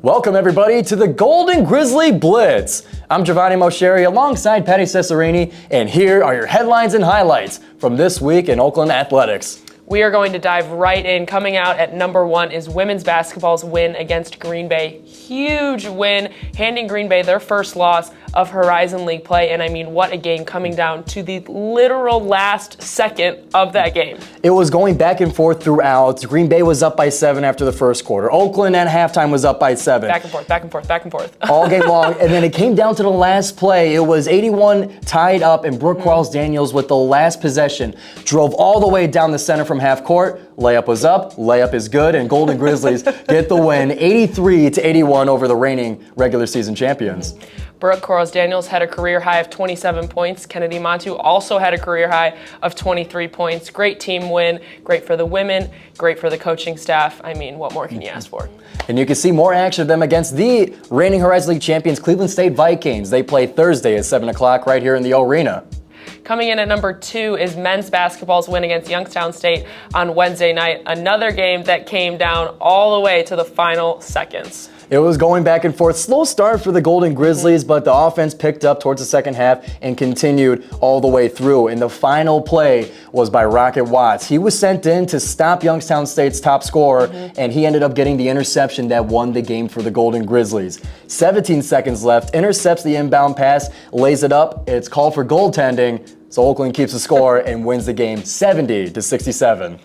Welcome everybody to the Golden Grizzly Blitz. I'm Giovanni Moceri alongside Patti Cesarini, and here are your headlines and highlights from this week in Oakland athletics. We are going to dive right in. Coming out at number one is women's basketball's win against Green Bay. Huge win, handing Green Bay their first loss of Horizon League play. And I mean, what a game, coming down to the literal last second of that game. It was going back and forth throughout. Green Bay was up by 7 after the first quarter. Oakland at halftime was up by 7. Back and forth, back and forth, back and forth. All game long. And then it came down to the last play. It was 81 tied up, and Brooke Quarles-Daniels with the last possession drove all the way down the center from half court. Layup was up, layup is good, and Golden Grizzlies get the win 83-81 over the reigning regular season champions. Brooke Quarles-Daniels had a career high of 27 points. Kennedy Montu also had a career high of 23 points. Great team win, great for the women, great for the coaching staff. I mean, what more can you ask for? And you can see more action of them against the reigning Horizon League champions, Cleveland State Vikings. They play Thursday at 7 o'clock right here in the arena. Coming in at number 2 is men's basketball's win against Youngstown State on Wednesday night. Another game that came down all the way to the final seconds. It was going back and forth. Slow start for the Golden Grizzlies, but the offense picked up towards the second half and continued all the way through. And the final play was by Rocket Watts. He was sent in to stop Youngstown State's top scorer, and he ended up getting the interception that won the game for the Golden Grizzlies. 17 seconds left, intercepts the inbound pass, lays it up. It's called for goaltending, so Oakland keeps the score and wins the game 70-67.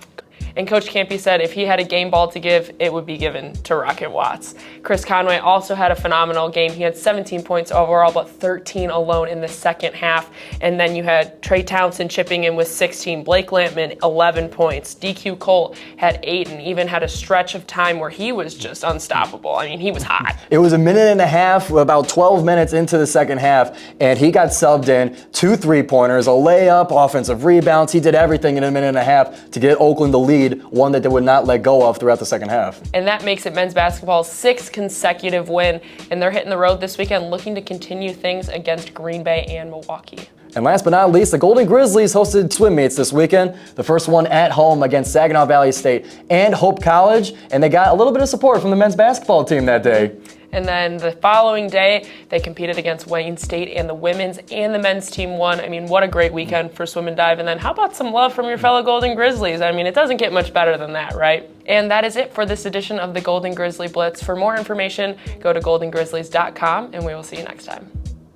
And Coach Campy said if he had a game ball to give, it would be given to Rocket Watts. Chris Conway also had a phenomenal game. He had 17 points overall, but 13 alone in the second half. And then you had Trey Townsend chipping in with 16. Blake Lampman, 11 points. DQ Colt had 8 and even had a stretch of time where he was just unstoppable. I mean, he was hot. It was a minute and a half, about 12 minutes into the second half, and he got subbed in 2 3-pointers, a layup, offensive rebounds. He did everything in a minute and a half to get Oakland the lead, one that they would not let go of throughout the second half. And that makes it men's basketball's 6th consecutive win, and they're hitting the road this weekend looking to continue things against Green Bay and Milwaukee. And last but not least, the Golden Grizzlies hosted swim meets this weekend. The first one at home against Saginaw Valley State and Hope College, and they got a little bit of support from the men's basketball team that day. And then the following day, they competed against Wayne State, and the women's and the men's team won. I mean, what a great weekend for swim and dive. And then how about some love from your fellow Golden Grizzlies? I mean, it doesn't get much better than that, right? And that is it for this edition of the Golden Grizzly Blitz. For more information, go to goldengrizzlies.com, and we will see you next time.